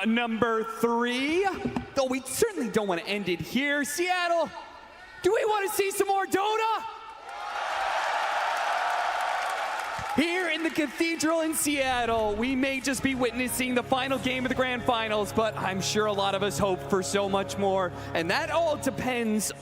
number 3. Though we certainly don't want to end it here. Seattle, do we want to see some more Dota? Here in the Cathedral in Seattle, we may just be witnessing the final game of the Grand Finals, but I'm sure a lot of us hope for so much more. And that all depends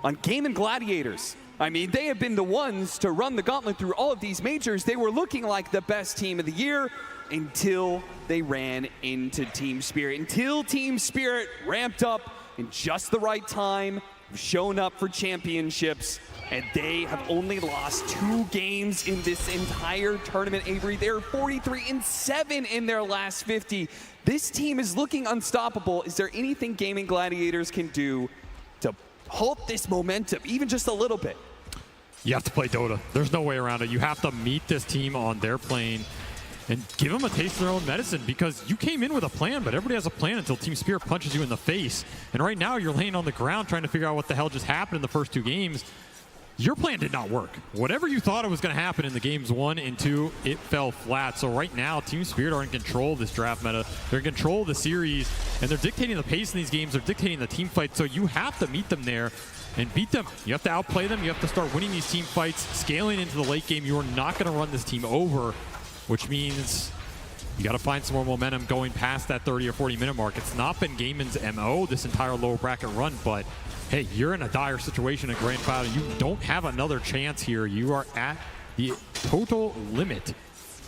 on Gaimin Gladiators. I mean, they have been the ones to run the gauntlet through all of these majors. They were looking like the best team of the year until they ran into Team Spirit. Until Team Spirit ramped up in just the right time, shown up for championships, and they have only lost 2 games in this entire tournament, Avery. They're 43-7 in their last 50. This team is looking unstoppable. Is there anything Gaimin Gladiators can do to halt this momentum, even just a little bit? You have to play Dota. There's no way around it. You have to meet this team on their plane and give them a taste of their own medicine, because you came in with a plan, but everybody has a plan until Team Spirit punches you in the face. And right now you're laying on the ground trying to figure out what the hell just happened in the first 2 games. Your plan did not work. Whatever you thought it was going to happen in the games 1 and 2, it fell flat. So right now, Team Spirit are in control of this draft meta. They're in control of the series, and they're dictating the pace in these games. They're dictating the team fight. So you have to meet them there and beat them. You have to outplay them. You have to start winning these team fights, scaling into the late game. You are not going to run this team over, which means you got to find some more momentum going past that 30 or 40 minute mark. It's not been Gaimin's MO this entire lower bracket run, but hey, you're in a dire situation in Grand Final. You don't have another chance here. You are at the total limit.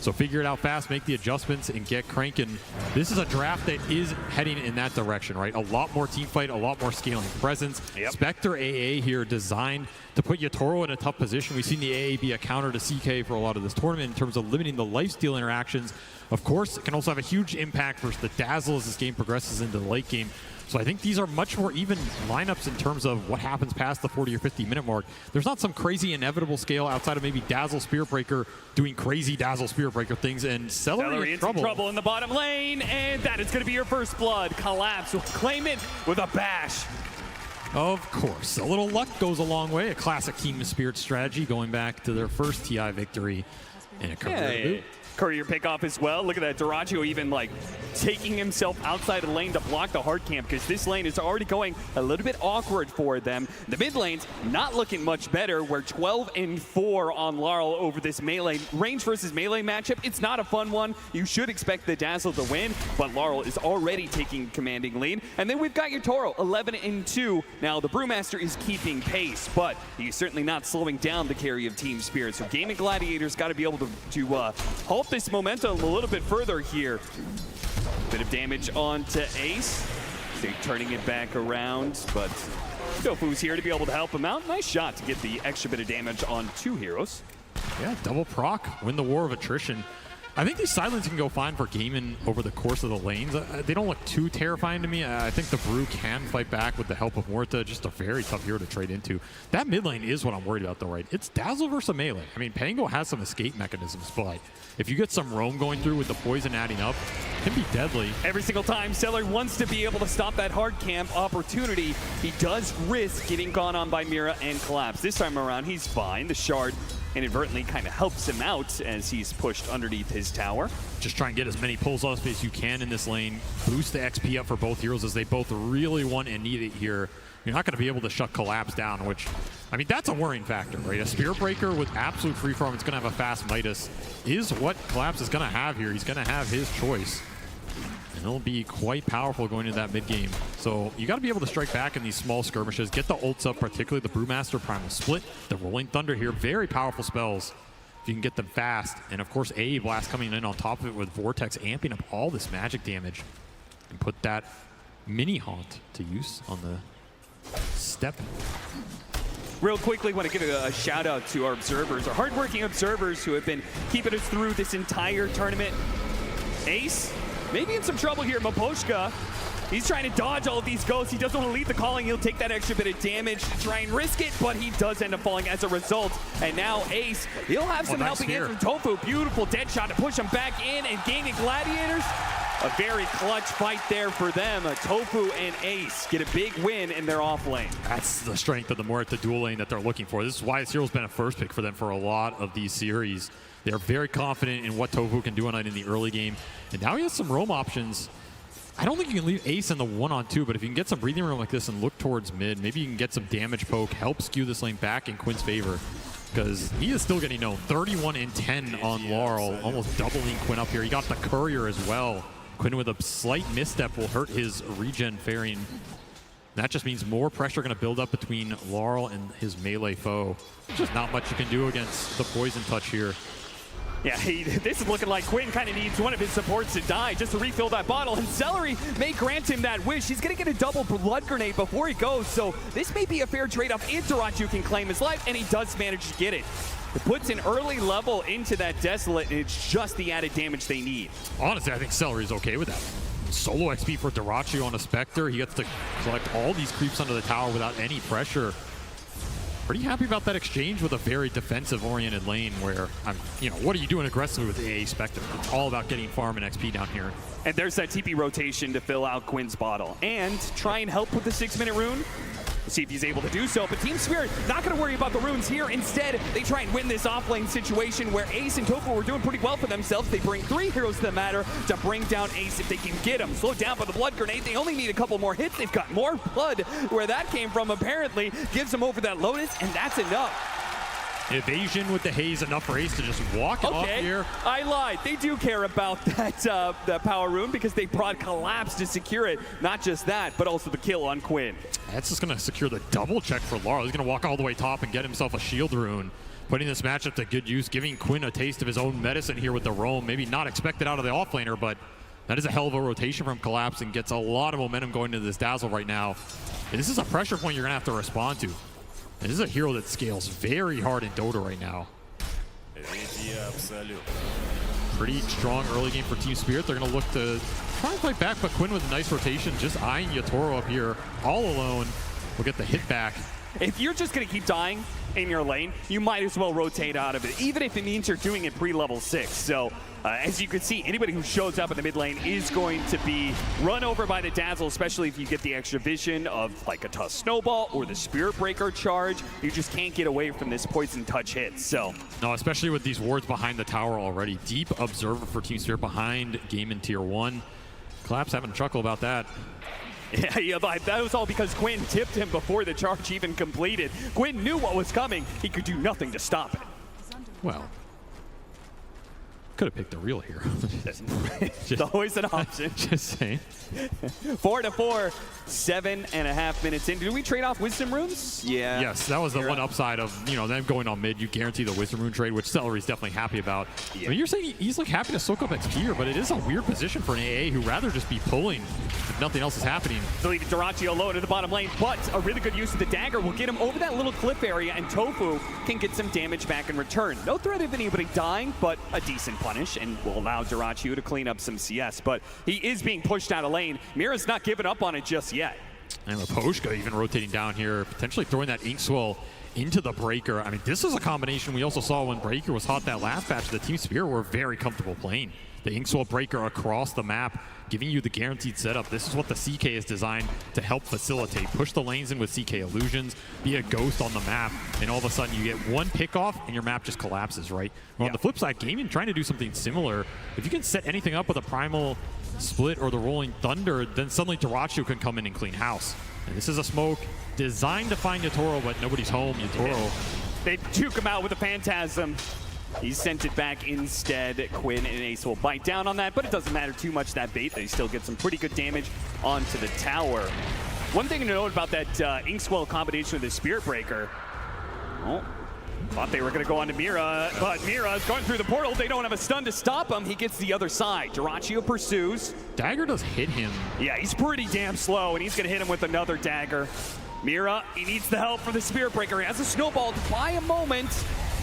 So figure it out fast, make the adjustments, and get cranking. This is a draft that is heading in that direction, right? A lot more team fight, a lot more scaling presence. Yep. Spectre AA here designed to put Yatoro in a tough position. We've seen the AA be a counter to CK for a lot of this tournament in terms of limiting the lifesteal interactions. Of course, it can also have a huge impact versus the Dazzle as this game progresses into the late game. So I think these are much more even lineups in terms of what happens past the 40 or 50 minute mark. There's not some crazy inevitable scale outside of maybe Dazzle Spirit Breaker doing crazy Dazzle Spirit Breaker things, and Celery in trouble in the bottom lane, and that is going to be your first blood. Collapse will claim it with a bash. Of course, a little luck goes a long way. A classic Team Spirit strategy going back to their first TI victory in a career boot. Courier pick off as well. Look at that, Duraggio even like taking himself outside of the lane to block the hard camp, because this lane is already going a little bit awkward for them. The mid lane's not looking much better. We're 12-4 on Laurel over this melee. Range versus melee matchup, it's not a fun one. You should expect the Dazzle to win, but Laurel is already taking commanding lead. And then we've got your Toro, 11-2. Now the Brewmaster is keeping pace, but he's certainly not slowing down the carry of Team Spirit. So Gaimin Gladiators got to be able to hold this momentum a little bit further here. Bit of damage onto Ace. They're turning it back around, but Tofu's here to be able to help him out. Nice shot to get the extra bit of damage on 2 heroes. Yeah, double proc, win the war of attrition. I think these silence can go fine for Gaimin over the course of the lanes. They don't look too terrifying to me. I think the Brew can fight back with the help of Morta. Just a very tough hero to trade into. That mid lane is what I'm worried about though, right? It's Dazzle versus a melee. I mean, Pango has some escape mechanisms, but if you get some roam going through with the poison adding up, it can be deadly. Every single time Celery wants to be able to stop that hard camp opportunity, he does risk getting gone on by Mira and Collapse. This time around, he's fine. The Shard inadvertently kind of helps him out as he's pushed underneath his tower. Just try and get as many pulls off as you can in this lane. Boost the XP up for both heroes as they both really want and need it here. You're not going to be able to shut Collapse down, which, I mean, that's a worrying factor, right? A Spirit Breaker with absolute free farm, it's going to have a fast Midas, is what Collapse is going to have here. He's going to have his choice. And it'll be quite powerful going into that mid game. So you got to be able to strike back in these small skirmishes, get the ults up, particularly the Brewmaster Primal Split, the Rolling Thunder here, very powerful spells if you can get them fast. And of course, A Blast coming in on top of it with Vortex amping up all this magic damage, and put that mini haunt to use on the step. Real quickly, want to give a shout out to our observers, our hardworking observers who have been keeping us through this entire tournament. Ace, maybe in some trouble here. Maposhka, he's trying to dodge all of these ghosts. He doesn't want to lead the calling. He'll take that extra bit of damage to try and risk it, but he does end up falling as a result. And now Ace, he'll have some helping in from Tofu. Beautiful dead shot to push him back in, and Gaimin Gladiators, a very clutch fight there for them. Tofu and Ace get a big win in their off lane. That's the strength of the Morta dual lane that they're looking for. This is why this hero's been a first pick for them for a lot of these series. They're very confident in what Tofu can do on it in the early game. And now he has some roam options. I don't think you can leave Ace in the 1-on-2, but if you can get some breathing room like this and look towards mid, maybe you can get some damage poke, help skew this lane back in Quinn's favor. Because he is still getting known. 31 and 10 on Laurel, almost doubling Quinn up here. He got the courier as well. Quinn with a slight misstep will hurt his regen fairing. That just means more pressure going to build up between Laurel and his melee foe. Just not much you can do against the poison touch here. Yeah, this is looking like Quinn kind of needs one of his supports to die just to refill that bottle, and Celery may grant him that wish. He's going to get a double blood grenade before he goes, so this may be a fair trade-off if Dota2 can claim his life, and he does manage to get it. It puts an early level into that Desolate, and it's just the added damage they need. Honestly, I think Celery's okay with that. Solo XP for Dota2 on a Spectre. He gets to collect all these creeps under the tower without any pressure. Pretty happy about that exchange with a very defensive-oriented lane where, what are you doing aggressively with the AA Spectre? It's all about getting farm and XP down here. And there's that TP rotation to fill out Quinn's bottle. And try and help with the 6-minute rune. We'll see if he's able to do so, but Team Spirit not going to worry about the runes here. Instead, they try and win this off-lane situation where Ace and Tofu were doing pretty well for themselves. They bring 3 heroes to the matter to bring down Ace if they can get him. Slowed down by the blood grenade. They only need a couple more hits. They've got more blood. Where that came from, apparently, gives them over that Lotus, and that's enough. Evasion with the haze, enough for Ace to just walk off here. I lied. They do care about that the power rune because they brought Collapse to secure it. Not just that, but also the kill on Quinn. That's just going to secure the double check for Laurel. He's going to walk all the way top and get himself a shield rune. Putting this matchup to good use, giving Quinn a taste of his own medicine here with the roam. Maybe not expected out of the offlaner, but that is a hell of a rotation from Collapse and gets a lot of momentum going into this Dazzle right now. And this is a pressure point you're going to have to respond to. And this is a hero that scales very hard in Dota right now. Pretty strong early game for Team Spirit. They're going to look to try and fight back, but Quinn with a nice rotation, just eyeing Yatoro up here all alone. Will get the hit back. If you're just going to keep dying in your lane, you might as well rotate out of it, even if it means you're doing it pre-level 6. So, as you can see, anybody who shows up in the mid lane is going to be run over by the Dazzle, especially if you get the extra vision of like a Tusk Snowball or the Spirit Breaker charge. You just can't get away from this Poison Touch hit. So, no, especially with these wards behind the tower already. Deep observer for Team Spirit behind Gaimin Tier 1. Collapse having a chuckle about that. Yeah, that was all because Quinn tipped him before the charge even completed. Quinn knew what was coming. He could do nothing to stop it. Well, could have picked the real hero. It's always an option. Just saying. 4-4, 7.5 minutes in. Did we trade off Wisdom Runes? Yeah. Yes, that was the one upside of them going on mid. You guarantee the Wisdom Rune trade, which Celery's definitely happy about. Yeah. I mean, you're saying he's like happy to soak up XP here, but it is a weird position for an AA who'd rather just be pulling if nothing else is happening. They'll leave Dota2 alone in the bottom lane, but a really good use of the dagger will get him over that little cliff area, and Tofu can get some damage back in return. No threat of anybody dying, but a decent punish, and will allow Dota2 to clean up some CS, but he is being pushed out of lane. Mira's not giving up on it just yet. And Leposhka even rotating down here, potentially throwing that Inkswell into the Breaker. I mean, this is a combination we also saw when Breaker was hot that last patch. The Team Spirit were very comfortable playing. The Inkswell Breaker across the map, giving you the guaranteed setup. This is what the CK is designed to help facilitate. Push the lanes in with CK illusions, be a ghost on the map, and all of a sudden you get one pickoff and your map just collapses, right? Well, on the flip side, Gaimin trying to do something similar. If you can set anything up with a Primal Split or the Rolling Thunder, then suddenly Dota2 can come in and clean house. And this is a smoke designed to find Yatoro, but nobody's home. Yatoro. They juke him out with a Phantasm. He's sent it back instead. Quinn and Ace will bite down on that, but it doesn't matter too much, that bait. They still get some pretty good damage onto the tower. One thing to note about that Inkswell combination with the Spirit Breaker. Oh, thought they were going to go on to Mira, but Mira is going through the portal. They don't have a stun to stop him. He gets the other side. Dyrachio pursues. Dagger does hit him. Yeah, he's pretty damn slow, and he's going to hit him with another dagger. Mira, he needs the help from the Spirit Breaker. He has a snowball to buy a moment.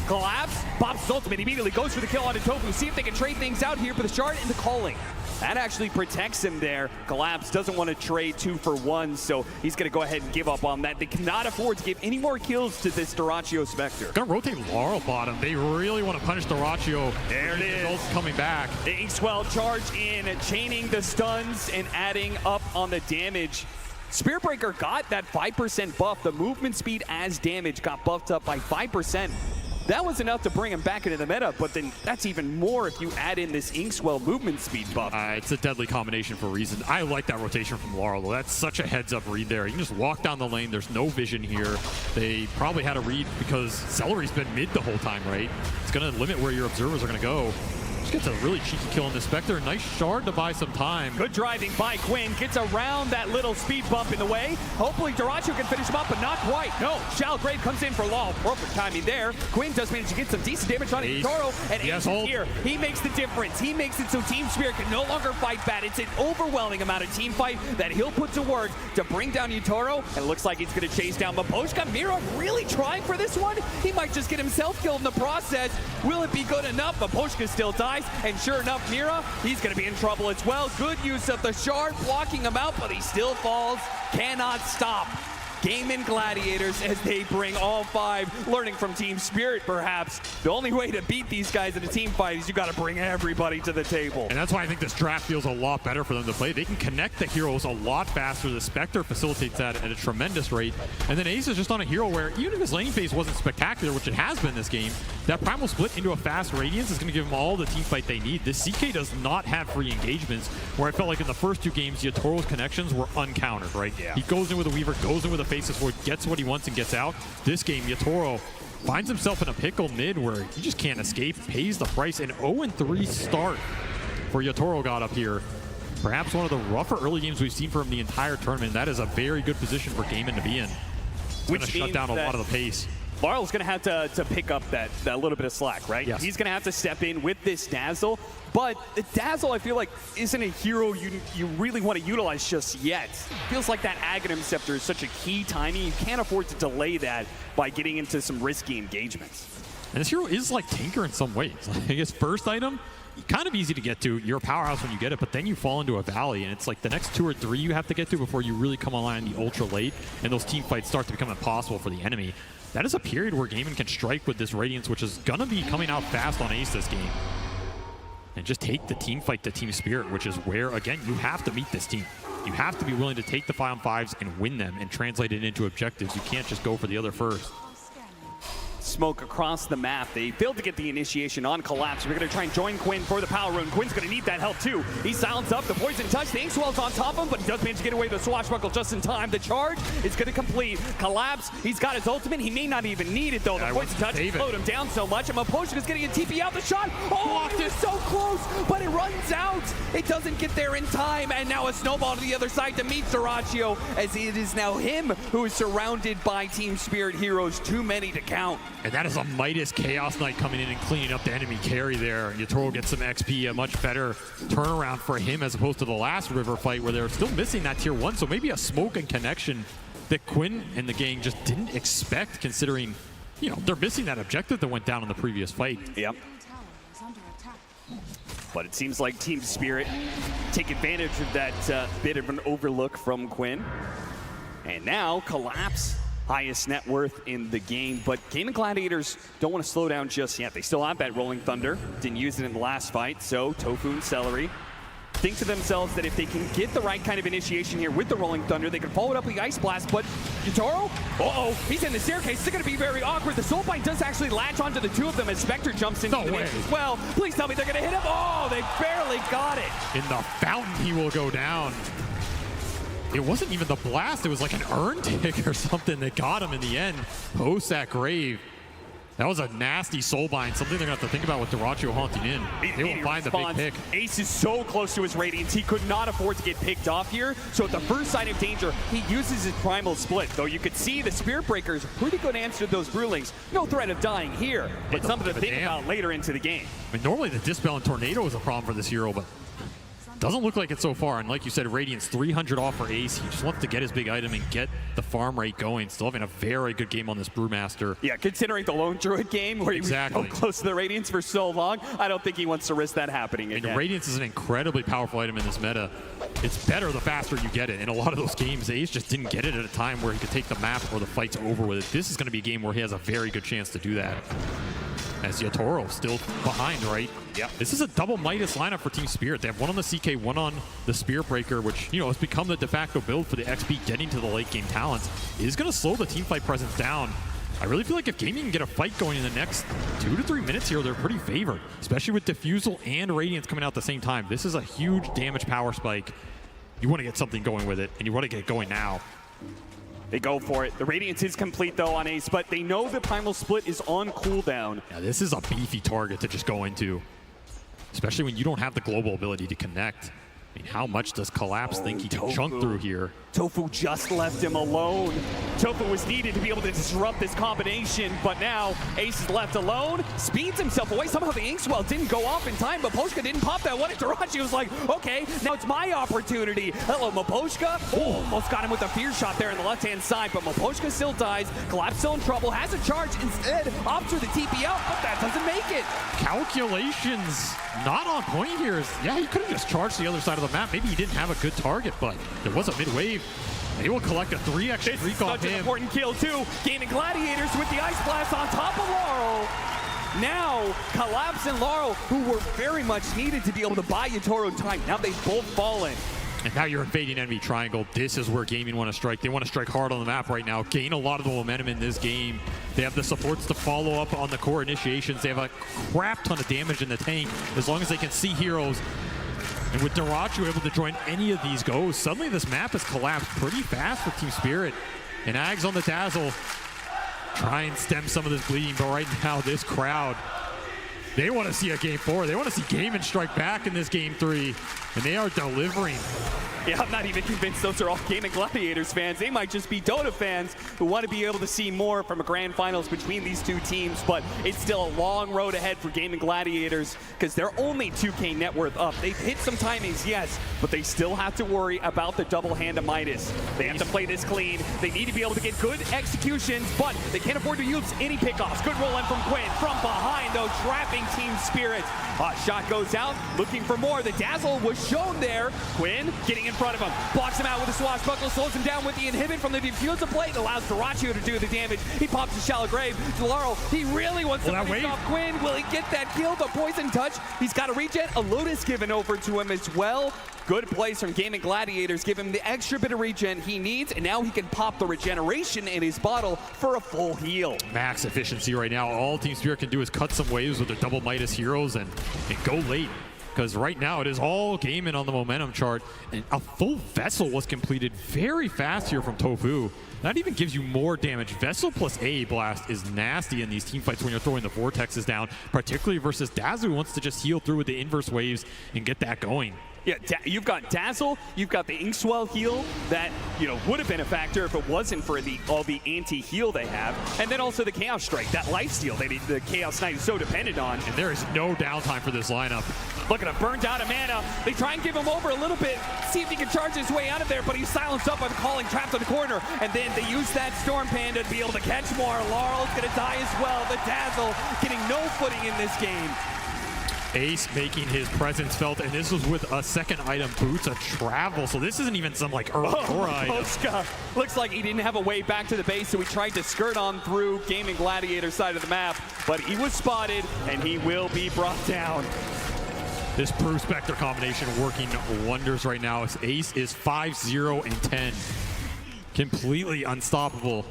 Collapse, pops his ultimate, immediately goes for the kill onto Tofu. See if they can trade things out here for the shard and the calling. That actually protects him there. Collapse doesn't want to trade 2 for 1, so he's going to go ahead and give up on that. They cannot afford to give any more kills to this Dyrachio Spectre. Gonna rotate Laurel bottom. They really want to punish Dyrachio. There it is. Coming back. The Inkswell charge in, chaining the stuns and adding up on the damage. Spirit Breaker got that 5% buff. The movement speed as damage got buffed up by 5%. that was enough to bring him back into the meta, but then that's even more if you add in this Inkswell movement speed buff. It's a deadly combination for a reason. I like that rotation from Laurel, though. That's such a heads-up read there. You can just walk down the lane. There's no vision here. They probably had a read because Celery's been mid the whole time, right? It's going to limit where your observers are going to go. Gets a really cheeky kill on the Spectre. Nice shard to buy some time. Good driving by Quinn. Gets around that little speed bump in the way. Hopefully Dota2 can finish him up, but not quite. No, Shalgrave comes in for Law. Perfect timing there. Quinn does manage to get some decent damage on Toro, and Ace is here. He makes the difference. He makes it so Team Spirit can no longer fight bad. It's an overwhelming amount of team fight that he'll put to work to bring down Yutoro, and it looks like he's going to chase down Maposhka. Mira really trying for this one. He might just get himself killed in the process. Will it be good enough? Maposhka still dies. And sure enough, Mira, he's going to be in trouble as well. Good use of the shard, blocking him out, but he still falls. Cannot stop. Gaimin Gladiators as they bring all 5, learning from Team Spirit perhaps. The only way to beat these guys in a team fight is you got to bring everybody to the table. And that's why I think this draft feels a lot better for them to play. They can connect the heroes a lot faster. The Spectre facilitates that at a tremendous rate. And then Ace is just on a hero where even if his laning phase wasn't spectacular, which it has been this game, that Primal Split into a fast Radiance is going to give them all the team fight they need. This CK does not have free engagements, where I felt like in the first 2 games, Yatoro's connections were uncountered, right? Yeah. He goes in with a Weaver, goes in with a Faceless Void, gets what he wants and gets out. This game, Yatoro finds himself in a pickle mid where he just can't escape, pays the price. An 0-3 start for Yatoro got up here. Perhaps one of the rougher early games we've seen from him the entire tournament. That is a very good position for Gaimin to be in. It's going to shut down a lot of the pace. Laurel's going to have to pick up that little bit of slack, right? Yes. He's going to have to step in with this Dazzle, but the Dazzle, I feel like, isn't a hero you really want to utilize just yet. Feels like that Aghanim Scepter is such a key timing. You can't afford to delay that by getting into some risky engagements. And this hero is like Tinker in some ways. Like his first item, kind of easy to get to. You're a powerhouse when you get it, but then you fall into a valley, and it's like the next 2 or 3 you have to get to before you really come online in the ultra late, and those team fights start to become impossible for the enemy. That is a period where Gaimin can strike with this Radiance, which is going to be coming out fast on Ace this game. And just take the team fight to Team Spirit, which is where, again, you have to meet this team. You have to be willing to take the 5-on-5s and win them and translate it into objectives. You can't just go for the other first. Smoke across the map. They failed to get the initiation on Collapse. We're going to try and join Quinn for the power rune. Quinn's going to need that help too. He's silenced up. The poison touch. The Inkswell's on top of him, but he does manage to get away with the swashbuckle just in time. The charge is going to complete. Collapse. He's got his ultimate. He may not even need it though. The poison touch slowed him down so much. And Maposhka is getting a TP out the shot. Oh, it was so close, but it runs out. It doesn't get there in time. And now a snowball to the other side to meet Dota2, as it is now him who is surrounded by Team Spirit heroes. Too many to count. And that is a Midas Chaos Knight coming in and cleaning up the enemy carry there. Yatoro gets some XP, a much better turnaround for him as opposed to the last river fight where they were still missing that tier 1. So maybe a smoke and connection that Quinn and the gang just didn't expect, considering, you know, they're missing that objective that went down in the previous fight. Yep. But it seems like Team Spirit take advantage of that bit of an overlook from Quinn. And now Collapse, highest net worth in the game, but Gaimin Gladiators don't want to slow down just yet. They still have that Rolling Thunder. Didn't use it in the last fight, so Tofu and Celery think to themselves that if they can get the right kind of initiation here with the Rolling Thunder, they can follow it up with the Ice Blast, but Yutoro, uh-oh, he's in the staircase. It's going to be very awkward. The Soulbind does actually latch onto the 2 of them as Spectre jumps into the mix as well. Please tell me they're going to hit him. Oh, they barely got it. In the fountain, he will go down. It wasn't even the blast, it was like an urn tick or something that got him in the end. Post that grave. That was a nasty soulbind, something they're going to have to think about with Dota2 haunting in. They will find the big pick. Ace is so close to his Radiance, he could not afford to get picked off here. So at the first sign of danger, he uses his Primal Split. Though you could see the Spirit Breaker's pretty good answer to those Brewlings. No threat of dying here, but something to think about later into the game. I mean, normally the Dispel and Tornado is a problem for this hero, but doesn't look like it so far. And like you said, Radiance 300 off for Ace. He just wants to get his big item and get the farm rate going. Still having a very good game on this Brewmaster. Yeah, considering the Lone Druid game where he was so close to the Radiance for so long, I don't think he wants to risk that happening again. And Radiance is an incredibly powerful item in this meta. It's better the faster you get it. In a lot of those games, Ace just didn't get it at a time where he could take the map or the fight's over with it. This is going to be a game where he has a very good chance to do that. As Yatoro still behind, right? Yeah. This is a double Midas lineup for Team Spirit. They have one on the CK, one on the Spirit Breaker, which, you know, has become the de facto build for the XP getting to the late game talents. It is going to slow the team fight presence down. I really feel like if Gaimin can get a fight going in the next 2 to 3 minutes here, they're pretty favored, especially with Diffusal and Radiance coming out at the same time. This is a huge damage power spike. You want to get something going with it, and you want to get going now. They go for it. The Radiance is complete, though, on Ace, but they know the Primal Split is on cooldown. Yeah, this is a beefy target to just go into, especially when you don't have the global ability to connect. I mean, how much does Collapse think he can chunk through here? Tofu just left him alone. Tofu was needed to be able to disrupt this combination, but now Ace is left alone, speeds himself away. Somehow the Inkswell didn't go off in time, but Mapochka didn't pop that one. And Darachi was like, okay, now it's my opportunity. Hello, Mapochka. Oh, almost got him with a fear shot there on the left-hand side, but Mapochka still dies. Collapse still in trouble, has a charge. Instead, opts for the TP out, but that doesn't make it. Calculations not on point here. Yeah, he could have just charged the other side of the map. Maybe he didn't have a good target, but there was a mid-wave. They will collect a 3x streak off him. Such an important kill, too. Gaimin Gladiators with the Ice Blast on top of Laurel. Now, Collapse and Laurel, who were very much needed to be able to buy Yatoro time, now they've both fallen. And now you're invading enemy triangle. This is where Gaimin want to strike. They want to strike hard on the map right now. Gain a lot of the momentum in this game. They have the supports to follow up on the core initiations. They have a crap ton of damage in the tank as long as they can see heroes. And with Darachi able to join any of these goes, suddenly this map has collapsed pretty fast for Team Spirit. And Ags on the Dazzle try and stem some of this bleeding, but right now this crowd, they want to see a game 4. They want to see Gaimin strike back in this game 3, and they are delivering. Yeah, I'm not even convinced those are all Gaimin Gladiators fans. They might just be Dota fans who want to be able to see more from a grand finals between these two teams, but it's still a long road ahead for Gaimin Gladiators because they're only 2K net worth up. They've hit some timings, yes, but they still have to worry about the double hand of Midas. They have to play this clean. They need to be able to get good executions, but they can't afford to use any pickoffs. Good roll in from Quinn. From behind, though, trapping Team Spirit. Shot goes out, looking for more. The Dazzle was shown there. Quinn getting in front of him, blocks him out with a swashbuckle, slows him down with the inhibit from the Diffuser plate, allows Darachi to do the damage. He pops a shallow grave. Laurel, he really wants to finish off Quinn. Will he get that kill? The poison touch. He's got a regen. A Lotus given over to him as well. Good plays from Gaimin Gladiators. Give him the extra bit of regen he needs, and now he can pop the regeneration in his bottle for a full heal. Max efficiency right now. All Team Spirit can do is cut some waves with their double Midas heroes and go late. Because right now it is all Gaimin on the momentum chart, and a full Vessel was completed very fast here from Tofu. That even gives you more damage. Vessel plus A Blast is nasty in these team fights when you're throwing the vortexes down, particularly versus Dazu, who wants to just heal through with the inverse waves and get that going. Yeah, you've got Dazzle, you've got the Inkswell heal that, would have been a factor if it wasn't for all the anti-heal they have. And then also the Chaos Strike, that lifesteal the Chaos Knight is so dependent on. And there is no downtime for this lineup. Look at him, burned out of mana. They try and give him over a little bit, see if he can charge his way out of there, but he's silenced up by the calling, trapped in the corner. And then they use that Storm Panda to be able to catch more. Laurel's gonna die as well. The Dazzle getting no footing in this game. Ace making his presence felt, and this was with a second item, Boots of Travel. So this isn't even some like early core item. Looks like he didn't have a way back to the base, so he tried to skirt on through Gaimin Gladiator side of the map, but he was spotted, and he will be brought down. This Brew Spectre combination working wonders right now as Ace is 5-0 and 10. Completely unstoppable.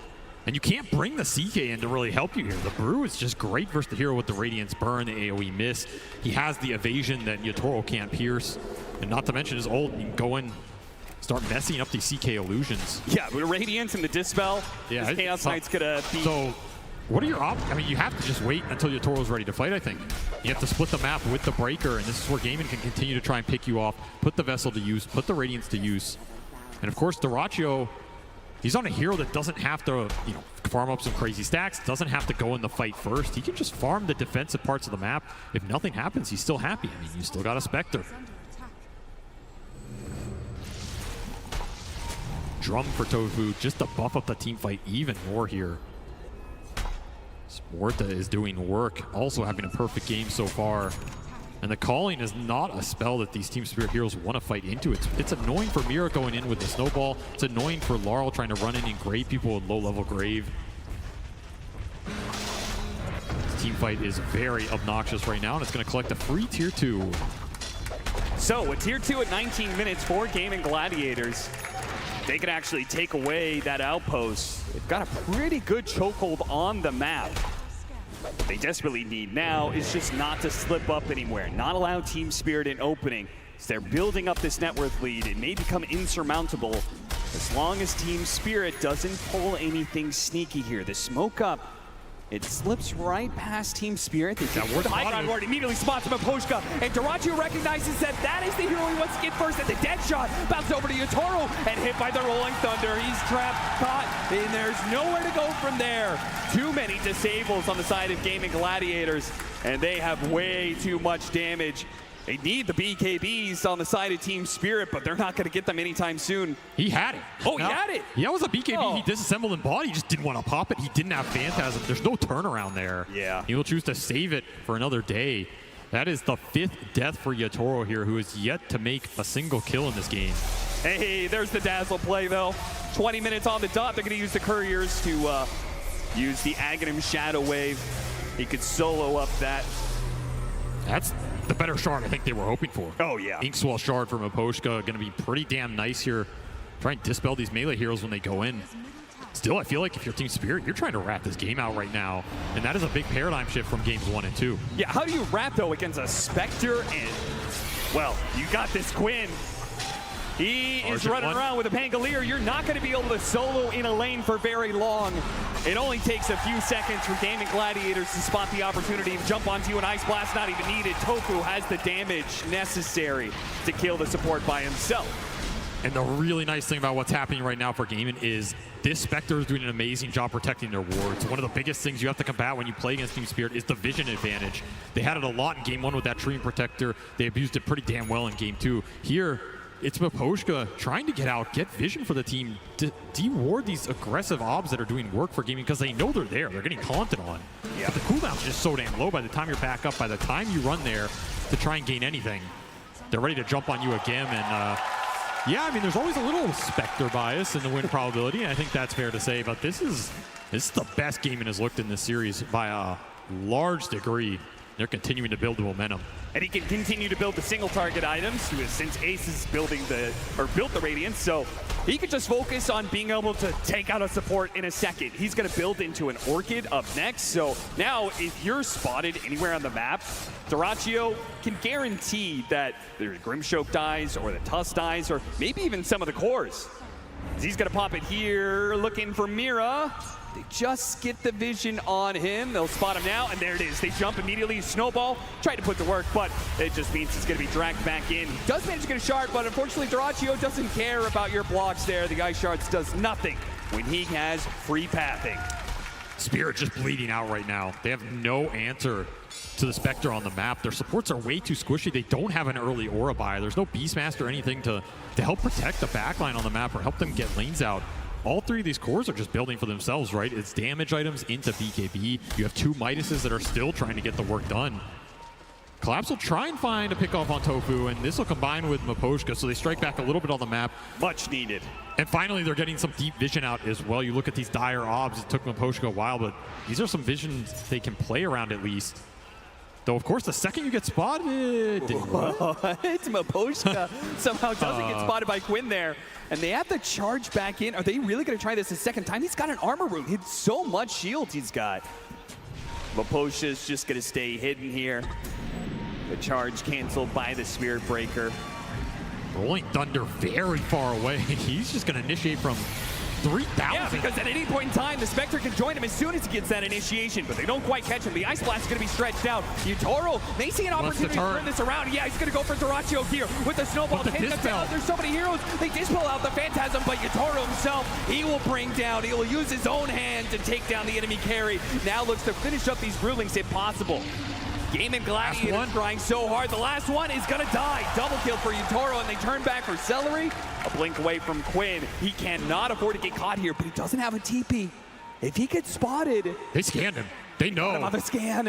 And you can't bring the CK in to really help you here. The Brew is just great versus the hero with the Radiance Burn, the AoE miss. He has the evasion that Yatoro can't pierce. And not to mention his ult, you can go in, start messing up these CK illusions. Yeah, with Radiance and the Dispel, this Chaos Knight's gonna be... So, what are your options? I mean, you have to just wait until Yatoro's ready to fight, I think. You have to split the map with the Breaker, and this is where Gaimin can continue to try and pick you off, put the Vessel to use, put the Radiance to use. And of course, Darachi, he's on a hero that doesn't have to, farm up some crazy stacks, doesn't have to go in the fight first. He can just farm the defensive parts of the map. If nothing happens, he's still happy. I mean, you still got a Spectre. Drum for Tofu just to buff up the team fight even more here. Sporta is doing work, also having a perfect game so far. And the calling is not a spell that these Team Spirit heroes want to fight into. It's annoying for Mira going in with the snowball. It's annoying for Laurel trying to run in and grave people with low-level grave. This team fight is very obnoxious right now, and it's going to collect a free tier 2. So, a tier 2 at 19 minutes for Gaimin Gladiators. they can actually take away that outpost. They've got a pretty good chokehold on the map. What they desperately need now is just not to slip up anywhere, not allow Team Spirit an opening. So they're building up this net worth lead. It may become insurmountable as long as Team Spirit doesn't pull anything sneaky here. The smoke up, it slips right past Team Spirit. They get the high ground ward, immediately spots Maposhka, and Dota2 recognizes that that is the hero he wants to get first, and the dead shot bounces over to Yatoro and hit by the Rolling Thunder. He's trapped, caught, and there's nowhere to go from there. Too many disables on the side of Gaimin Gladiators, and they have way too much damage. They need the BKBs on the side of Team Spirit, but they're not going to get them anytime soon. He had it. Oh, he had it. Yeah, it was a BKB. He disassembled and bought. He just didn't want to pop it. He didn't have Phantasm. There's no turnaround there. Yeah. He will choose to save it for another day. That is the 5th death for Yatoro here, who is yet to make a single kill in this game. Hey, there's the Dazzle play, though. 20 minutes on the dot. They're going to use the Couriers to use the Aghanim Shadow Wave. He could solo up that. That's the better shard I think they were hoping for. Oh, yeah. Inkswell shard from Maposhka going to be pretty damn nice here. Try and dispel these melee heroes when they go in. Still, I feel like if you're Team Spirit, you're trying to wrap this game out right now. And that is a big paradigm shift from games 1 and 2. Yeah, how do you wrap, though, against a Spectre and, well, you got this Quinn. He is running around with a Pangolier. You're not going to be able to solo in a lane for very long. It only takes a few seconds for Gaimin Gladiators to spot the opportunity and jump onto you. An Ice Blast not even needed. Tofu has the damage necessary to kill the support by himself. And the really nice thing about what's happening right now for Gaimin is this Spectre is doing an amazing job protecting their wards. One of the biggest things you have to combat when you play against Team Spirit is the vision advantage. They had it a lot in Game 1 with that Treant Protector. They abused it pretty damn well in Game 2. Here, it's Maposhka trying to get out, get vision for the team, to de-ward these aggressive obs that are doing work for Gaimin because they know they're there. They're getting taunted on. Yeah. But the cooldown's just so damn low. By the time you're back up, by the time you run there to try and gain anything, they're ready to jump on you again. And yeah, I mean, there's always a little Spectre bias in the win probability, and I think that's fair to say. But this is the best Gaimin has looked in this series by a large degree. They're continuing to build the momentum. And he can continue to build the single target items since Ace is built the Radiance, so he could just focus on being able to take out a support in a second. He's gonna build into an Orchid up next, so now if you're spotted anywhere on the map, Dota2 can guarantee that the Grimshoke dies or the Tusk dies or maybe even some of the cores. He's gonna pop it here, looking for Mira. They just get the vision on him. They'll spot him now, and there it is. They jump immediately. Snowball tried to put to work, but it just means it's going to be dragged back in. He does manage to get a shard, but unfortunately, Dota2 doesn't care about your blocks there. The Ice Shards does nothing when he has free pathing. Spirit just bleeding out right now. They have no answer to the Spectre on the map. Their supports are way too squishy. They don't have an early aura buy. There's no Beastmaster or anything to help protect the backline on the map or help them get lanes out. All 3 of these cores are just building for themselves, right? It's damage items into BKB. You have 2 Midases that are still trying to get the work done. Collapse will try and find a pickoff on Tofu, and this will combine with Maposhka, so they strike back a little bit on the map. Much needed. And finally, they're getting some deep vision out as well. You look at these dire obs. It took Maposhka a while, but these are some visions they can play around at least. Though, of course, the second you get spotted... It's Maposhka somehow doesn't get spotted by Quinn there. And they have to charge back in. Are they really going to try this a second time? He's got an armor room. It's so much shield he's got. Maposhka's just going to stay hidden here. The charge canceled by the Spirit Breaker. Rolling Thunder very far away. He's just going to initiate from 3,000. Yeah, because at any point in time, the Spectre can join him as soon as he gets that initiation, but they don't quite catch him. The Ice Blast is going to be stretched out. Yatoro may see an opportunity to turn this around. Yeah, he's going to go for Dota2 here with the Snowball. There's so many heroes. They dispel out the Phantasm, but Yatoro himself, he will bring down. He will use his own hand to take down the enemy carry. Now looks to finish up these Brewlings if possible. Gaimin Gladiators trying so hard. The last one is going to die. Double kill for Yatoro, and they turn back for Celery. A blink away from Quinn. He cannot afford to get caught here, but he doesn't have a TP. If he gets spotted... They scanned him. They know. Another scan.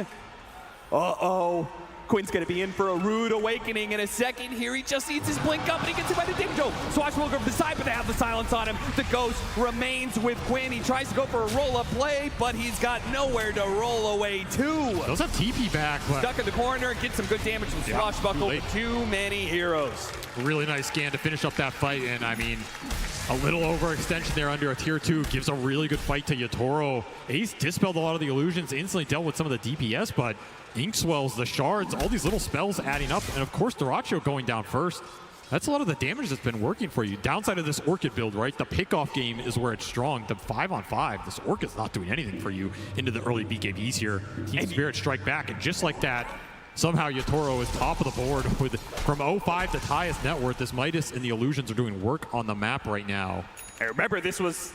Uh-oh. Quinn's going to be in for a rude awakening in a second here. He just needs his blink up, and he gets hit by the Dingjo. Swashbuckler from the side, but they have the silence on him. The Ghost remains with Quinn. He tries to go for a roll-up play, but he's got nowhere to roll away to. Those have TP back. But stuck in the corner, gets some good damage from Swashbuckler. Too many heroes. Really nice scan to finish up that fight, and I mean, A little overextension there under a tier 2 gives a really good fight to Yatoro. Ace dispelled a lot of the illusions, instantly dealt with some of the DPS, but Ink Swells, the shards, all these little spells adding up, and of course Dyrachyo going down first. That's a lot of the damage that's been working for you. Downside of this Orchid build, right? The pickoff game is where it's strong. The 5-on-5, this Orchid's not doing anything for you into the early BKBs here. Team Spirit strike back, and just like that, somehow Yatoro is top of the board with from 0-5 to highest net worth. This Midas and the Illusions are doing work on the map right now. And remember, this was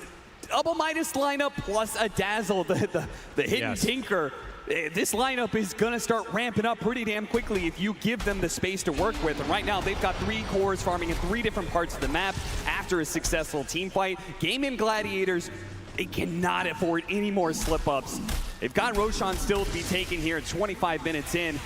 double Midas lineup plus a Dazzle, the hidden Tinker. This lineup is going to start ramping up pretty damn quickly if you give them the space to work with. And right now, they've got 3 cores farming in 3 different parts of the map after a successful team fight. Gaimin Gladiators, they cannot afford any more slip-ups. They've got Roshan still to be taken here at 25 minutes in.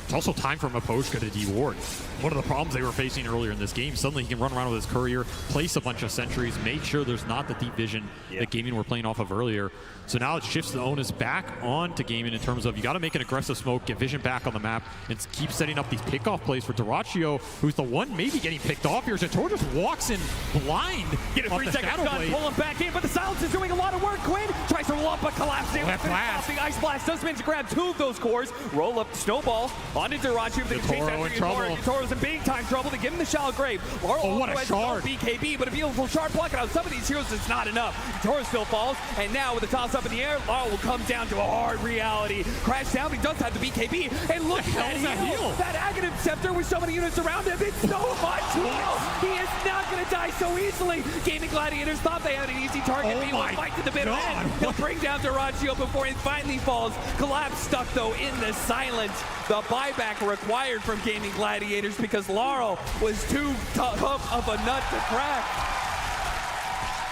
It's also time for Miposhka to de-ward. One of the problems they were facing earlier in this game, suddenly he can run around with his courier, place a bunch of sentries, make sure there's not the deep vision that Gaimin were playing off of earlier. So now it shifts the onus back on to Gaimin in terms of you got to make an aggressive smoke, get vision back on the map, and keep setting up these pickoff plays for Dyrachyo, who's the one maybe getting picked off here. Yatoro just walks in blind. Get a 3-second stun, pull him back in, but the silence is doing a lot of work. Quinn tries to roll up, but collapsing. The Ice Blast does manage to grab 2 of those cores, roll up Snowball onto Dyrachyo. Yatoro in trouble. Yatoro's in big time trouble. They give him the Shallow Grave. Oh, what a shard. BKB, but a beautiful shard blocking out some of these heroes. It's not enough. Yatoro still falls, and now with the toss up in the air, Laurel will come down to a hard reality. Crash down, but he does have the BKB, and look at that heal. That Aghanim Scepter with so many units around him. It's so much heal. He is not going to die so easily. Gaimin Gladiators thought they had an easy target. He will fight to the bitter end. He'll bring down Dyrachyo before he finally falls. Collapse stuck, though, in the silence. The buyback required from Gaimin Gladiators because Laurel was too tough of a nut to crack.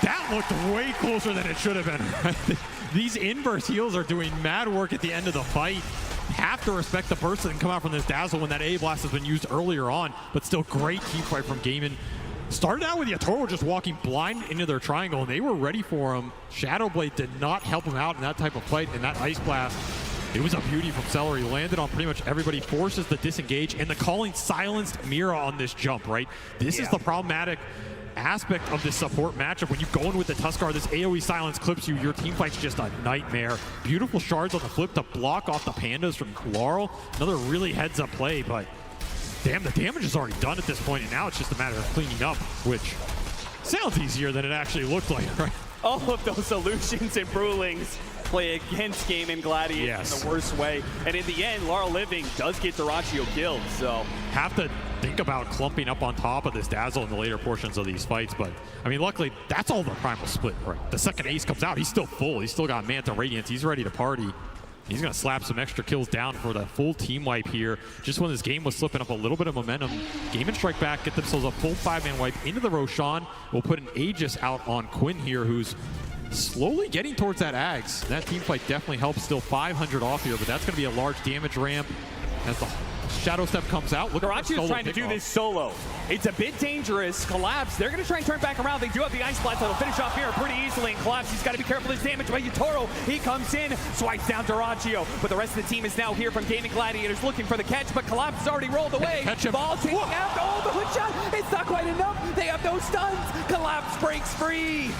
That looked way closer than it should have been. These inverse heals are doing mad work at the end of the fight. Have to respect the burst that can come out from this Dazzle when that A Blast has been used earlier on, but still great team fight from Gaimin. Started out with Yatoro just walking blind into their triangle, and they were ready for him. Shadowblade did not help him out in that type of fight, and that Ice Blast, it was a beauty from Celery. Landed on pretty much everybody, forces the disengage, and the calling silenced Mira on this jump, right? This is the problematic aspect of this support matchup. When you go in with the Tuskar, this AoE silence clips you, your team fight's just a nightmare. Beautiful shards on the flip to block off the Pandas from Laurel. Another really heads-up play, but damn, the damage is already done at this point, and now it's just a matter of cleaning up, which sounds easier than it actually looked like, right? All of those illusions and Brewlings play against Gaimin Gladiators in the worst way. And in the end, Laurel Living does get Dyrachyo killed, so. Have to think about clumping up on top of this Dazzle in the later portions of these fights, but I mean, luckily, that's all the Primal Split, right? The second Ace comes out, he's still full. He's still got Manta Radiance. He's ready to party. He's going to slap some extra kills down for the full team wipe here. Just when this game was slipping up a little bit of momentum, Gaimin strike back, get themselves a full 5-man wipe into the Roshan. We'll put an Aegis out on Quinn here, who's slowly getting towards that Ags. That team fight definitely helps. Still 500 off here, but that's going to be a large damage ramp as the Shadow Step comes out. Dyrachyo's trying to do this solo. It's a bit dangerous. Collapse, they're going to try and turn back around. They do have the Ice Blast that'll finish off here pretty easily. And Collapse, he's got to be careful of his damage by Yatoro. He comes in, swipes down Dyrachyo. But the rest of the team is now here from Gaimin Gladiators looking for the catch, but Collapse has already rolled away. Ball taking out. Oh, the hook shot. It's not quite enough. They have no stuns. Collapse breaks free.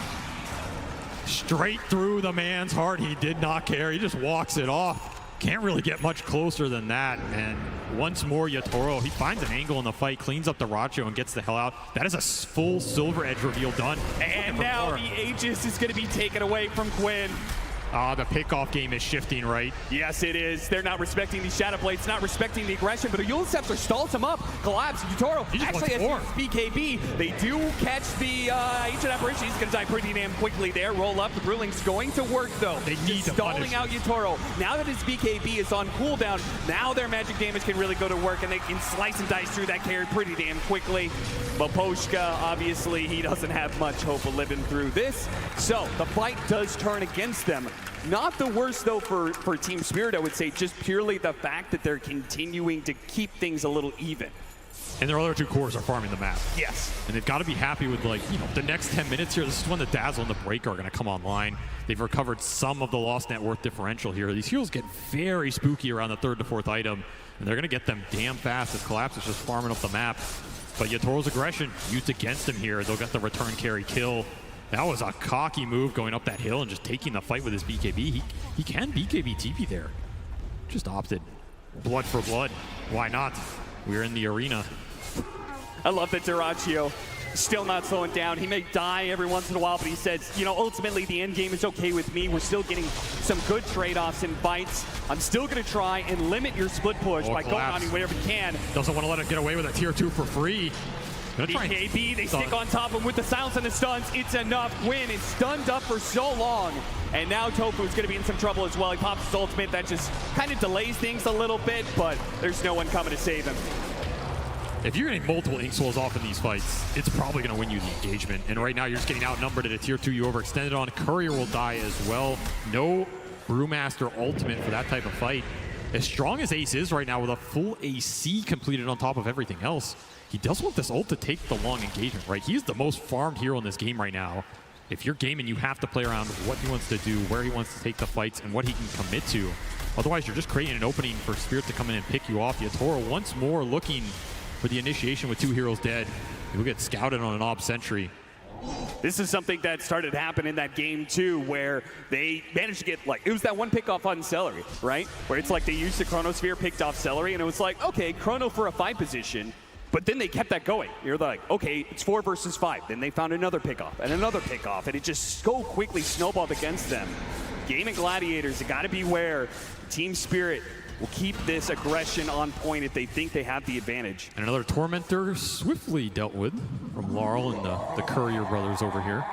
Straight through the man's heart. He did not care. He just walks it off. Can't really get much closer than that. And once more, Yatoro, he finds an angle in the fight, cleans up Dyrachyo, and gets the hell out. That is a full Silver Edge reveal done. And now the Aegis is going to be taken away from Quinn. The pickoff game is shifting, right? Yes, it is. They're not respecting the Shadow Blades, not respecting the aggression, but a Eul's Scepter stalls him up. Collapse. Yatoro actually has BKB. They do catch the Ancient Apparition. He's going to die pretty damn quickly there. Roll up. The Brewling's going to work, though. They need to stalling out Yatoro. Now that his BKB is on cooldown, now their magic damage can really go to work, and they can slice and dice through that carry pretty damn quickly. Miposhka, obviously, he doesn't have much hope of living through this. So the fight does turn against them. Not the worst, though, for Team Spirit, I would say, just purely the fact that they're continuing to keep things a little even. And their other 2 cores are farming the map. Yes. And they've got to be happy with, like, you know, the next 10 minutes here. This is when the Dazzle and the Breaker are going to come online. They've recovered some of the lost net worth differential here. These heals get very spooky around the 3rd to 4th item, and they're going to get them damn fast as Collapse is just farming up the map. But Yatoro's aggression used against him here. They'll get the return carry kill. That was a cocky move going up that hill and just taking the fight with his BKB. He can BKB TP there. Just opted. Blood for blood. Why not? We're in the arena. I love that Dyrachyo still not slowing down. He may die every once in a while, but he says, you know, ultimately the end game is okay with me. We're still getting some good trade-offs and fights. I'm still going to try and limit your split push by going on you whatever you can. Doesn't want to let him get away with a tier 2 for free. BKB, they stick on top of him with the silence and the stuns. It's enough. Quinn is stunned up for so long. And now Tofu's going to be in some trouble as well. He pops his ultimate. That just kind of delays things a little bit, but there's no one coming to save him. If you're getting multiple ink swells off in these fights, it's probably going to win you the engagement. And right now, you're just getting outnumbered at a tier 2 you overextended on. Courier will die as well. No Brewmaster ultimate for that type of fight. As strong as Ace is right now with a full AC completed on top of everything else, he does want this ult to take the long engagement, right? He's the most farmed hero in this game right now. If you're Gaimin, you have to play around what he wants to do, where he wants to take the fights, and what he can commit to. Otherwise, you're just creating an opening for Spirit to come in and pick you off. Yatoro once more looking for the initiation with 2 heroes dead. He'll get scouted on an Ob Sentry. This is something that started to happen in that game too, where they managed to get, like, it was that one pick off on Celery, right? Where it's like they used the Chronosphere, picked off Celery, and it was like, okay, Chrono for a 5 position, but then they kept that going. You're like, okay, it's 4 versus 5. Then they found another pick off and another pick off, and it just so quickly snowballed against them. Gaimin Gladiators, you gotta beware. Team Spirit will keep this aggression on point if they think they have the advantage. And another Tormentor swiftly dealt with from Laurel and the Courier brothers over here.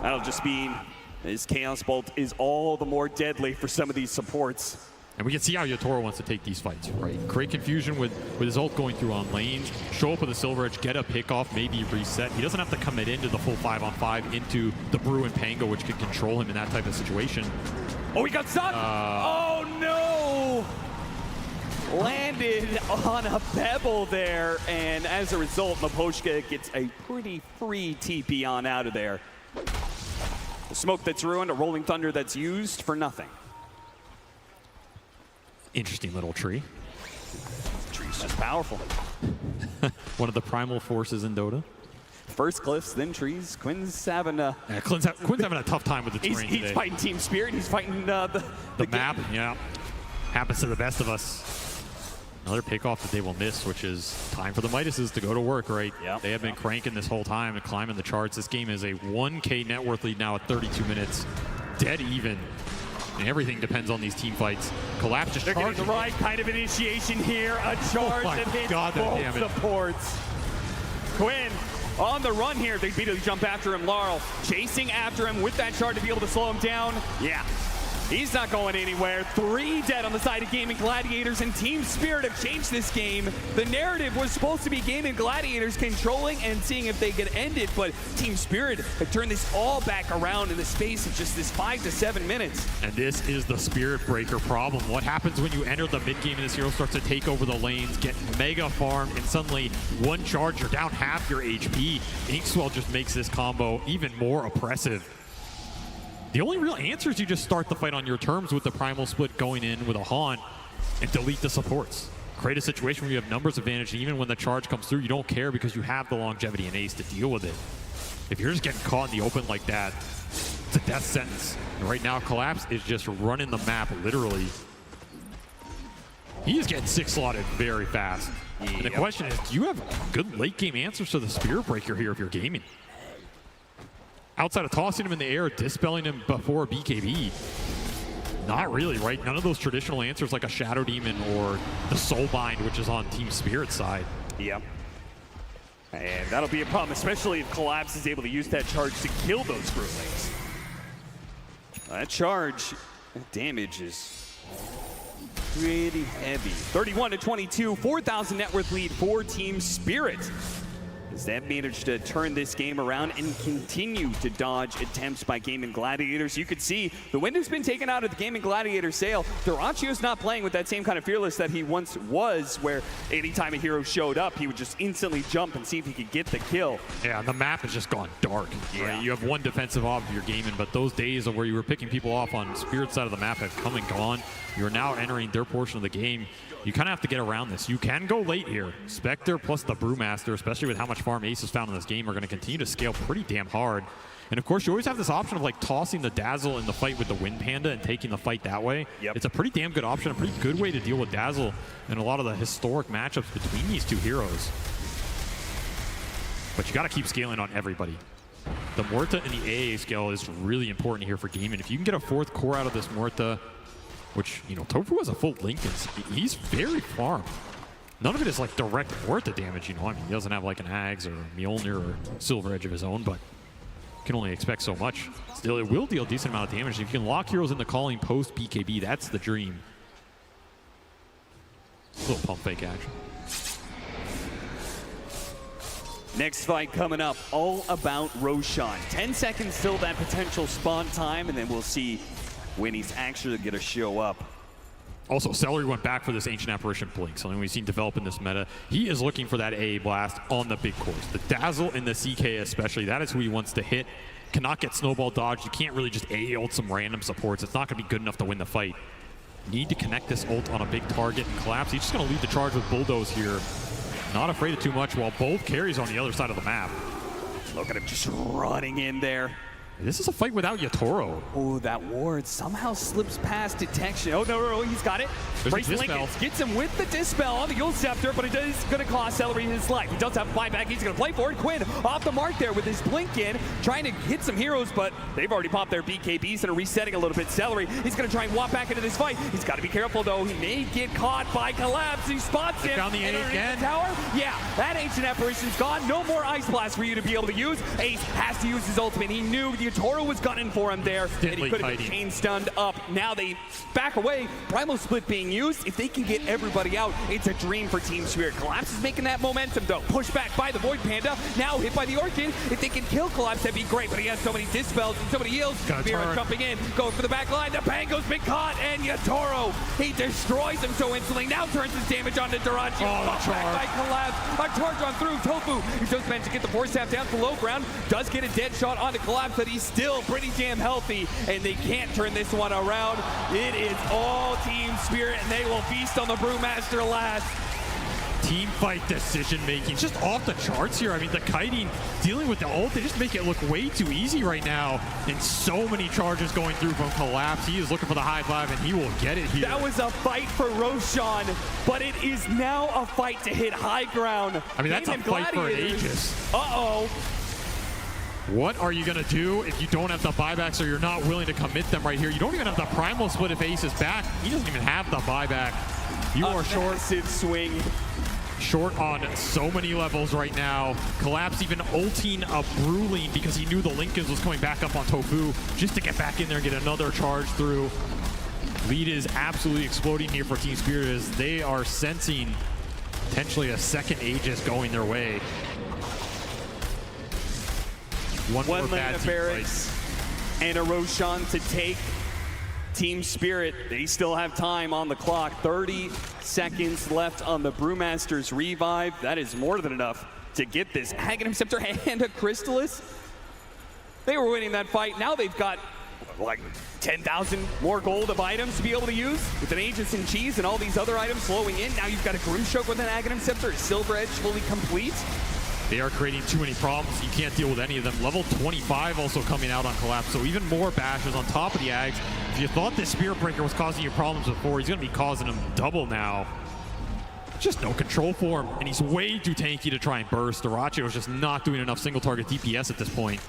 That'll just mean his Chaos Bolt is all the more deadly for some of these supports. And we can see how Yatoro wants to take these fights, right? Create confusion with his ult going through on lanes, show up with a Silver Edge, get a pick off, maybe reset. He doesn't have to commit into the full 5-on-5 into the Brew and Pango, which could control him in that type of situation. Oh, he got stuck! Oh no! Landed on a pebble there, and as a result, Maposhka gets a pretty free TP on out of there. The smoke that's ruined, a Rolling Thunder that's used for nothing. Interesting little tree. The tree's just powerful. One of the primal forces in Dota. First cliffs, then trees. Quinn's having a... Yeah, Quinn's having a tough time with the terrain today. He's fighting Team Spirit. He's fighting the map. Yeah, happens to the best of us. Another pickoff that they will miss, which is time for the Midases to go to work, right? Yep. They have been cranking this whole time and climbing the charts. This game is a 1K net worth lead now at 32 minutes. Dead even. And everything depends on these team fights. Collapse just charging. They're getting the right kind of initiation here. A charge that hits both supports. Quinn on the run here. They immediately jump after him. Laurel chasing after him with that charge to be able to slow him down. Yeah. He's not going anywhere. 3 dead on the side of Gaimin Gladiators, and Team Spirit have changed this game. The narrative was supposed to be Gaimin Gladiators controlling and seeing if they could end it, but Team Spirit have turned this all back around in the space of just this 5 to 7 minutes. And this is the Spirit Breaker problem. What happens when you enter the mid game and this hero starts to take over the lanes, get mega farmed, and suddenly one charge, you're down half your HP. Inkswell just makes this combo even more oppressive. The only real answer is you just start the fight on your terms with the Primal Split going in with a Haunt and delete the supports. Create a situation where you have numbers advantage, and even when the charge comes through, you don't care because you have the longevity and ace to deal with it. If you're just getting caught in the open like that, it's a death sentence. And right now, Collapse is just running the map, literally. He is getting 6 slotted very fast. Yep. And the question is, do you have good late game answers to the Spirit Breaker here if you're Gaimin? Outside of tossing him in the air, dispelling him before BKB, not really, right? None of those traditional answers like a Shadow Demon or the Soulbind, which is on Team Spirit's side. Yep. And that'll be a problem, especially if Collapse is able to use that charge to kill those Brew lanes. That charge, that damage is pretty heavy. 31 to 22, 4,000 net worth lead for Team Spirit. as they've managed to turn this game around and continue to dodge attempts by Gaimin Gladiators. You could see the wind has been taken out of the Gaimin Gladiator sail. Duracio's not playing with that same kind of fearless that he once was, where anytime a hero showed up, he would just instantly jump and see if he could get the kill. Yeah, the map has just gone dark. Yeah. Right? You have one defensive off of your Gaimin, but those days of where you were picking people off on Spirit's side of the map have come and gone. You're now entering their portion of the game. You kind of have to get around this. You can go late here. Spectre plus the Brewmaster, especially with how much farm Ace has found in this game, are going to continue to scale pretty damn hard. And of course, you always have this option of like tossing the Dazzle in the fight with the Wind Panda and taking the fight that way. Yep. It's a pretty damn good option, a pretty good way to deal with Dazzle and a lot of the historic matchups between these two heroes. But you got to keep scaling on everybody. The Muerta and the AA scale is really important here for Gaimin. If you can get a fourth core out of this Muerta, which, you know, Tofu has a full Lincoln. He's very farm. None of it is like direct Muerta damage, you know. I mean, he doesn't have like an Ags or a Mjolnir or Silver Edge of his own, but you can only expect so much. Still, it will deal a decent amount of damage. If you can lock heroes in the calling post BKB, that's the dream. A little pump fake action. Next fight coming up, all about Roshan. 10 seconds till that potential spawn time, and then we'll see when he's actually going to show up. Also, Celery went back for this Ancient Apparition Blink, something we've seen develop in this meta. He is looking for that AA blast on the big cores. The Dazzle and the CK especially, that is who he wants to hit. Cannot get snowball dodged. You can't really just AA ult some random supports. It's not going to be good enough to win the fight. Need to connect this ult on a big target and collapse. He's just going to lead the charge with Bulldoze here. Not afraid of too much while both carries on the other side of the map. Look at him just running in there. This is a fight without Yatoro. Oh, that ward somehow slips past detection. Oh, no, he's got it. Brace Lincoln gets him with the Dispel on the Yule Scepter, but it is going to cost Celery his life. He does have a buyback. He's going to play for it. Quinn off the mark there with his Blink in, trying to hit some heroes, but they've already popped their BKBs and are resetting a little bit. Celery, he's going to try and walk back into this fight. He's got to be careful, though. He may get caught by Collapse. He spots him. Found the A again. The tower. Yeah, that Ancient Apparition's gone. No more Ice Blast for you to be able to use. Ace has to use his ultimate. He knew the Yatoro was gunning for him there, and he could have been chain stunned up. Now they back away. Primal Split being used. If they can get everybody out, it's a dream for Team Spirit. Collapse is making that momentum, though. Pushed back by the Void Panda. Now hit by the Orchid. If they can kill Collapse, that'd be great, but he has so many dispels and so many heals. Spirit jumping in, going for the back line. The Pango's been caught, and Yatoro, he destroys him so instantly. Now turns his damage onto Duraccio. Back by Collapse. A charge on through. Tofu, he just managed to get the force staff down to the low ground. Does get a dead shot onto Collapse, but he's still pretty damn healthy, and they can't turn this one around. It is all Team Spirit, and they will feast on the Brewmaster last. Team fight decision making just off the charts here. I mean, the kiting dealing with the ult, they just make it look way too easy right now, and so many charges going through from Collapse. He is looking for the high five, and he will get it here. That was a fight for Roshan, but it is now a fight to hit high ground. I mean, that's a fight for an Aegis. Uh-oh. What are you going to do if you don't have the buybacks or you're not willing to commit them right here? You don't even have the Primal Split if Ace is back. He doesn't even have the buyback. You are short. Massive swing. Short on so many levels right now. Collapse even ulting a Bruling because he knew the Lincolns was coming back up on Tofu just to get back in there and get another charge through. Lead is absolutely exploding here for Team Spirit as they are sensing potentially a second Aegis going their way. One more bad barracks and a Roshan to take. Team Spirit, they still have time on the clock. 30 seconds left on the Brewmaster's revive. That is more than enough to get this Aghanim Scepter and a Crystallis. They were winning that fight. Now they've got like 10,000 more gold of items to be able to use with an Aegis and Cheese and all these other items flowing in. Now you've got a Grimstroke with an Aghanim Scepter, Silver Edge fully complete. They are creating too many problems. You can't deal with any of them. Level 25 also coming out on Collapse, so even more bashes on top of the Ags. If you thought this Spirit Breaker was causing you problems before, he's going to be causing them double now. Just no control for him, and he's way too tanky to try and burst. Duraccio is just not doing enough single target DPS at this point.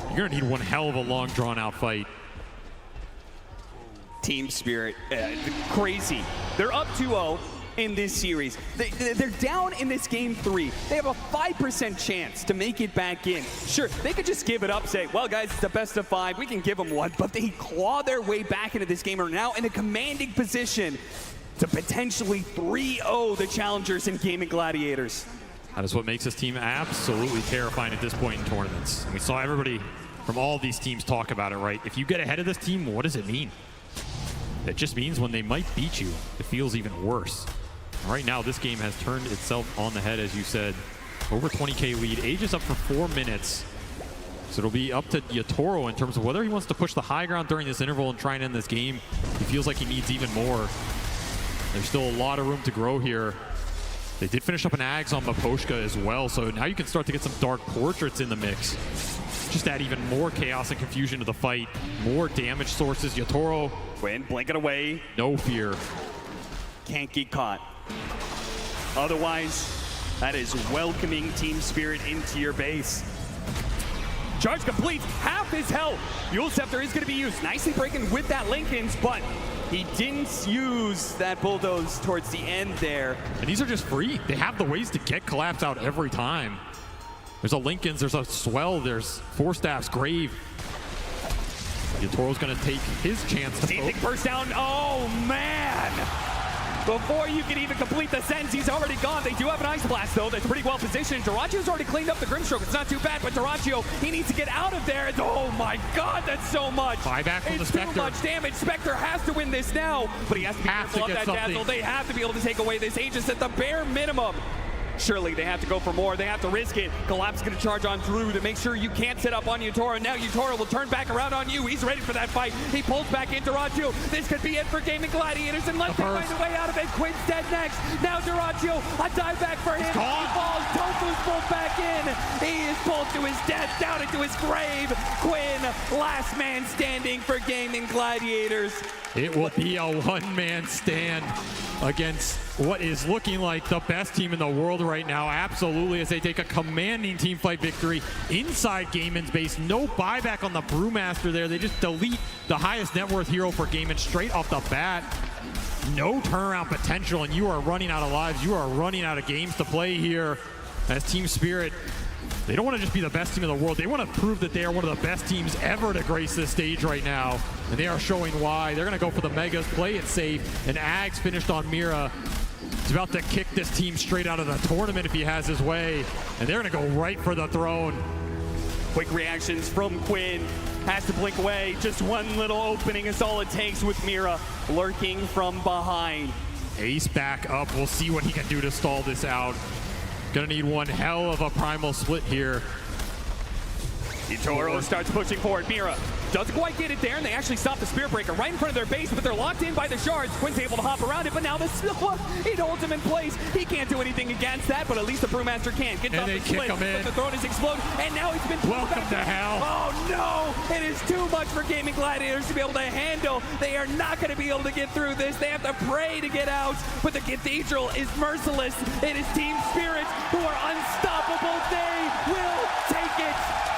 You're going to need one hell of a long, drawn-out fight. Team Spirit, crazy. They're up 2-0. In this series. They're down in this game 3. They have a 5% chance to make it back in. Sure, they could just give it up, say, well, guys, it's the best of 5. We can give them one. But they claw their way back into this game, are now in a commanding position to potentially 3-0 the challengers in Gaimin Gladiators. That is what makes this team absolutely terrifying at this point in tournaments. And we saw everybody from all of these teams talk about it, right? If you get ahead of this team, what does it mean? It just means when they might beat you, it feels even worse. And right now, this game has turned itself on the head, as you said. Over 20K lead. Age is up for 4 minutes. So it'll be up to Yatoro in terms of whether he wants to push the high ground during this interval and try and end this game. He feels like he needs even more. There's still a lot of room to grow here. They did finish up an Ags on Maposhka as well, so now you can start to get some Dark Portraits in the mix. Just add even more chaos and confusion to the fight. More damage sources. Yatoro. Quinn, blink it away. No fear. Can't get caught. Otherwise, that is welcoming Team Spirit into your base. Charge complete, half his health. Fuel Scepter is going to be used. Nicely breaking with that Linken's, but he didn't use that Bulldoze towards the end there. And these are just free. They have the ways to get Collapse out every time. There's a Linken's, there's a Swell, there's Four Staffs, Grave. Yatoro's going to take his chance to Big burst down. Oh, man. Before you can even complete the sentence, he's already gone. They do have an Ice Blast, though. That's pretty well positioned. Duracio's already cleaned up the Grimstroke. It's not too bad, but Duracio, he needs to get out of there. Oh, my God, that's so much. Buyback from the Spectre. Too much damage. Spectre has to win this now, but he has to be careful of that Dazzle. They have to be able to take away this Aegis at the bare minimum. Surely they have to go for more. They have to risk it. Collapse is going to charge on through to make sure you can't set up on Yatoro. Now Yatoro will turn back around on you. He's ready for that fight. He pulls back into Duracio. This could be it for Gaimin Gladiators, unless they find a way out of it. Quinn's dead next. Now Duracio, a dive back for him. He falls. Tofu's pulled back in. He is pulled to his death, down into his grave. Quinn, last man standing for Gaimin Gladiators. It will be a one-man stand against what is looking like the best team in the world right now. Absolutely, as they take a commanding team fight victory inside Gaimin's base. No buyback on the Brewmaster there. They just delete the highest net worth hero for Gaimin straight off the bat. No turnaround potential, and you are running out of lives. You are running out of games to play here as Team Spirit. They don't want to just be the best team in the world. They want to prove that they are one of the best teams ever to grace this stage right now. And they are showing why. They're going to go for the Megas, play it safe. And Ags finished on Mira. He's about to kick this team straight out of the tournament if he has his way. And they're going to go right for the throne. Quick reactions from Quinn. Has to blink away. Just one little opening is all it takes with Mira lurking from behind. Ace back up. We'll see what he can do to stall this out. Gonna need one hell of a primal split here. Yatoro starts pushing forward. Mira doesn't quite get it there, and they actually stop the Spirit Breaker right in front of their base, but they're locked in by the shards. Quinn's able to hop around it, but now it holds him in place. He can't do anything against that, but at least the Brewmaster can. Gets off the split, but the throne is exploded, and now he's been pulled Welcome to hell. Oh no! It is too much for Gaimin Gladiators to be able to handle. They are not going to be able to get through this. They have to pray to get out, but the Cathedral is merciless. It is Team Spirit who are unstoppable. They will take it.